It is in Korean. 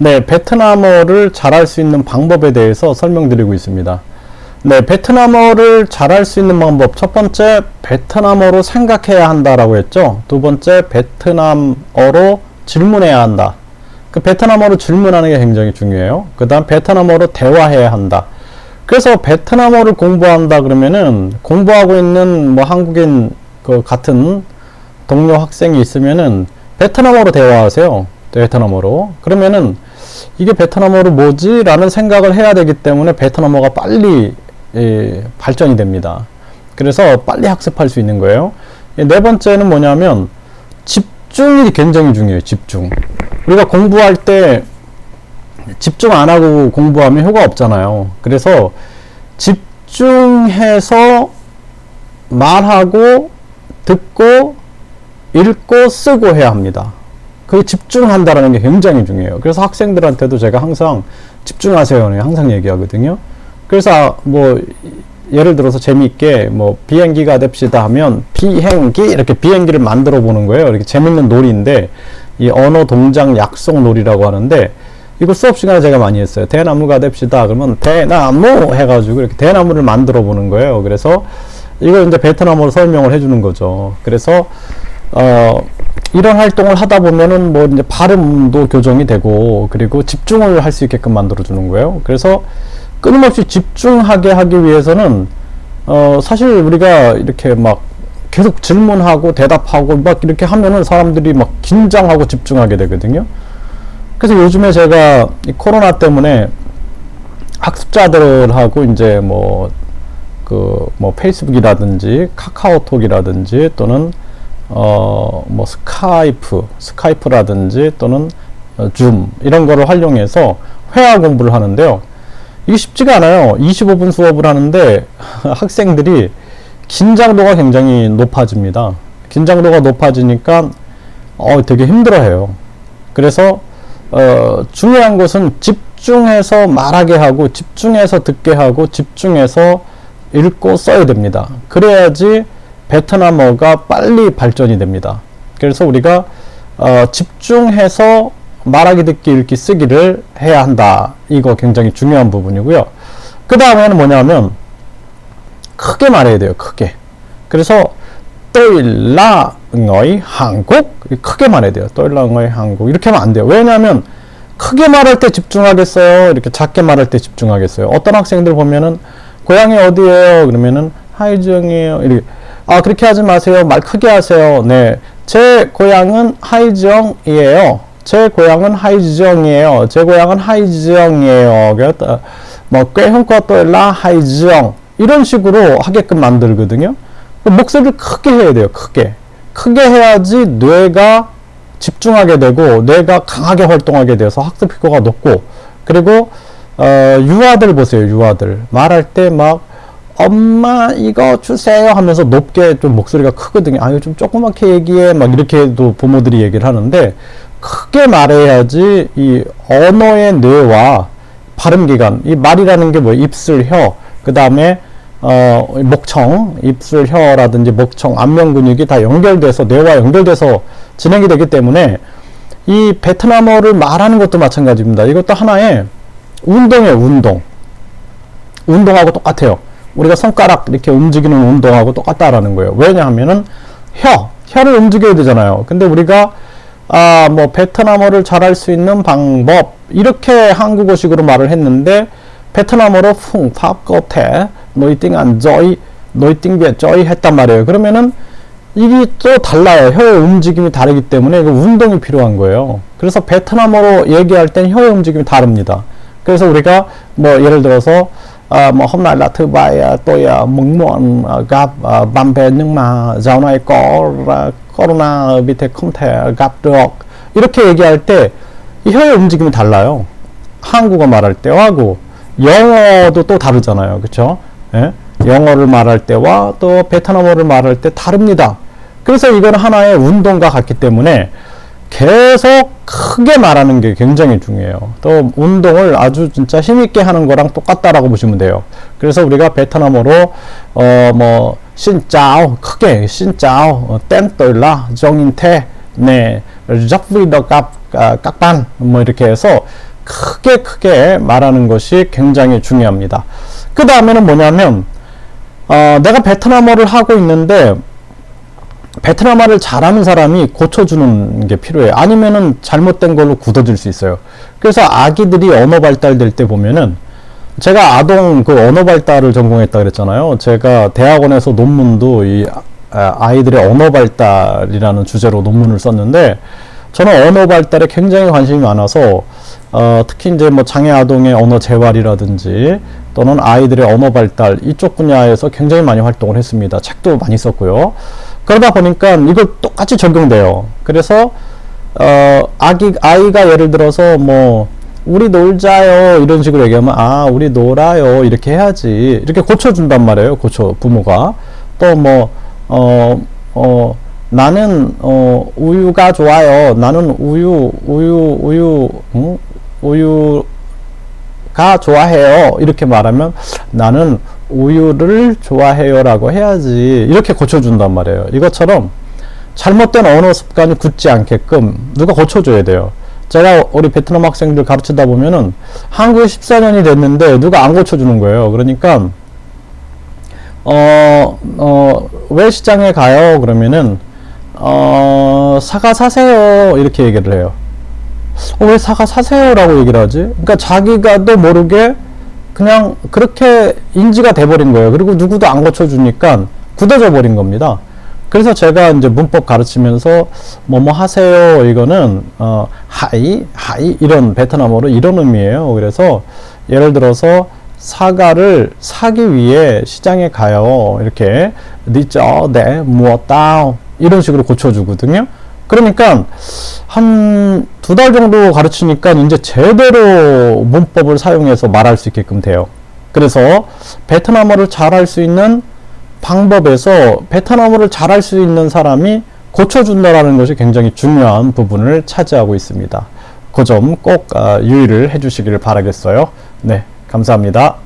네, 베트남어를 잘할 수 있는 방법에 대해서 설명드리고 있습니다. 네, 베트남어를 잘할 수 있는 방법. 첫 번째, 베트남어로 생각해야 한다라고 했죠. 두 번째, 베트남어로 질문해야 한다. 그 베트남어로 질문하는 게 굉장히 중요해요. 그 다음, 베트남어로 대화해야 한다. 그래서 베트남어를 공부한다 그러면은, 공부하고 있는 뭐 한국인 그 같은 동료 학생이 있으면은, 베트남어로 대화하세요. 베트남어로. 그러면은, 이게 베트남어로 뭐지? 라는 생각을 해야 되기 때문에 베트남어가 빨리 발전이 됩니다. 그래서 빨리 학습할 수 있는 거예요. 네 번째는 뭐냐면 집중이 굉장히 중요해요. 집중. 우리가 공부할 때 집중 안 하고 공부하면 효과 없잖아요. 그래서 집중해서 말하고 듣고 읽고 쓰고 해야 합니다. 그게 집중한다라는 게 굉장히 중요해요. 그래서 학생들한테도 제가 항상 집중하세요. 항상 얘기하거든요. 그래서 뭐 예를 들어서 재미있게 뭐 비행기가 됩시다 하면 비행기 이렇게 비행기를 만들어 보는 거예요. 이렇게 재밌는 놀이인데 이 언어 동작 약속 놀이라고 하는데 이거 수업 시간에 제가 많이 했어요. 대나무가 됩시다 그러면 대나무 해가지고 이렇게 대나무를 만들어 보는 거예요. 그래서 이걸 이제 베트남어로 설명을 해주는 거죠. 그래서 이런 활동을 하다 보면은 뭐 이제 발음도 교정이 되고 그리고 집중을 할 수 있게끔 만들어 주는 거예요. 그래서 끊임없이 집중하게 하기 위해서는 사실 우리가 이렇게 막 계속 질문하고 대답하고 막 이렇게 하면은 사람들이 막 긴장하고 집중하게 되거든요. 그래서 요즘에 제가 이 코로나 때문에 학습자들하고 이제 뭐 페이스북이라든지 카카오톡이라든지 또는 뭐 스카이프라든지 또는 줌 이런 거를 활용해서 회화 공부를 하는데요. 이게 쉽지가 않아요. 25분 수업을 하는데 학생들이 긴장도가 굉장히 높아집니다. 긴장도가 높아지니까 되게 힘들어해요. 그래서 중요한 것은 집중해서 말하게 하고 집중해서 듣게 하고 집중해서 읽고 써야 됩니다. 그래야지 베트남어가 빨리 발전이 됩니다. 그래서 우리가 집중해서 말하기, 듣기, 읽기, 쓰기를 해야 한다. 이거 굉장히 중요한 부분이고요. 그 다음에는 뭐냐면 크게 말해야 돼요. 크게. 그래서 tôi là người 한국 크게 말해야 돼요. tôi là người 한국 이렇게 하면 안 돼요. 왜냐하면 크게 말할 때 집중하겠어요? 이렇게 작게 말할 때 집중하겠어요? 어떤 학생들 보면은 고향이 어디예요? 그러면은 하이정이에요. 이렇게 그렇게 하지 마세요. 말 크게 하세요. 네, 제 고향은 하이정이에요. 제 고향은 하이지정이에요. 제 고향은 하이지정이에요. 뭐 꾀형과또라 하이지정 이런 식으로 하게끔 만들거든요. 목소리를 크게 해야 돼요. 크게 해야지 뇌가 집중하게 되고 뇌가 강하게 활동하게 돼서 학습 효과가 높고 그리고 유아들 보세요. 유아들 말할 때 막 엄마 이거 주세요 하면서 높게 좀 목소리가 크거든요. 이거 좀 조그맣게 얘기해 막 이렇게도 부모들이 얘기를 하는데 크게 말해야지 이 언어의 뇌와 발음기관 이 말이라는 게 뭐 입술, 혀, 그 다음에 목청, 입술, 혀라든지 목청, 안면 근육이 다 연결돼서 뇌와 연결돼서 진행이 되기 때문에 이 베트남어를 말하는 것도 마찬가지입니다. 이것도 하나의 운동이에요. 운동하고 똑같아요. 우리가 손가락 이렇게 움직이는 운동하고 똑같다라는 거예요. 왜냐하면은 혀를 움직여야 되잖아요. 근데 우리가 뭐 베트남어를 잘할 수 있는 방법 이렇게 한국어식으로 말을 했는데 베트남어로 팍 겉에 노이팅 안 저이 노이팅 비에 저이 했단 말이에요. 그러면은 이게 또 달라요. 혀의 움직임이 다르기 때문에 운동이 필요한 거예요. 그래서 베트남어로 얘기할 땐 혀의 움직임이 다릅니다. 그래서 우리가 뭐 예를 들어서 mà hôm nay là thứ bảy tôi muốn muộn gặp bạn bè nhưng mà dạo này có corona vì thế không thể gặp được 이렇게 얘기할 때 이 혀의 움직임이 달라요. 한국어 말할 때하고 영어도 또 다르잖아요. 그렇죠? 예? 영어를 말할 때와 또 베트남어를 말할 때 다릅니다. 그래서 이건 하나의 운동과 같기 때문에 계속 크게 말하는 게 굉장히 중요해요. 또 운동을 아주 진짜 힘있게 하는 거랑 똑같다라고 보시면 돼요. 그래서 우리가 베트남어로 뭐 신짜오 크게 신짜오 땜떨라 정인태 네 rất vui được gặp các bạn 뭐 이렇게 해서 크게 말하는 것이 굉장히 중요합니다. 그 다음에는 뭐냐면 내가 베트남어를 하고 있는데 베트남어를 잘하는 사람이 고쳐주는 게 필요해요. 아니면은 잘못된 걸로 굳어질 수 있어요. 그래서 아기들이 언어 발달될 때 보면은 제가 아동 그 언어 발달을 전공했다 그랬잖아요. 제가 대학원에서 논문도 이 아이들의 언어 발달이라는 주제로 논문을 썼는데 저는 언어 발달에 굉장히 관심이 많아서 특히 이제 뭐 장애 아동의 언어 재활이라든지 또는 아이들의 언어 발달 이쪽 분야에서 굉장히 많이 활동을 했습니다. 책도 많이 썼고요. 그러다 보니까 이걸 똑같이 적용돼요. 그래서 아이가 예를 들어서 뭐 우리 놀자요 이런 식으로 얘기하면 아 우리 놀아요 이렇게 해야지 이렇게 고쳐준단 말이에요. 부모가 또 뭐 나는 우유가 좋아요. 나는 우유가 좋아해요. 이렇게 말하면 나는 우유를 좋아해요 라고 해야지 이렇게 고쳐준단 말이에요. 이것처럼 잘못된 언어 습관이 굳지 않게끔 누가 고쳐줘야 돼요. 제가 우리 베트남 학생들 가르치다 보면은 한국에 14년이 됐는데 누가 안 고쳐주는 거예요. 그러니까 왜 시장에 가요? 그러면은 사과 사세요 이렇게 얘기를 해요. 왜 사과 사세요 라고 얘기를 하지? 그러니까 자기가도 모르게 그냥 그렇게 인지가 돼버린 거예요. 그리고 누구도 안 고쳐주니까 굳어져 버린 겁니다. 그래서 제가 이제 문법 가르치면서 뭐뭐 하세요 이거는 하이 이런 베트남어로 이런 의미예요. 그래서 예를 들어서 사과를 사기 위해 시장에 가요. 이렇게 니쩌 네 무엇다 이런 식으로 고쳐주거든요. 그러니까 한 2달 정도 가르치니까 이제 제대로 문법을 사용해서 말할 수 있게끔 돼요. 그래서 베트남어를 잘할 수 있는 방법에서 베트남어를 잘할 수 있는 사람이 고쳐준다라는 것이 굉장히 중요한 부분을 차지하고 있습니다. 그 점 꼭 유의를 해주시기를 바라겠어요. 네, 감사합니다.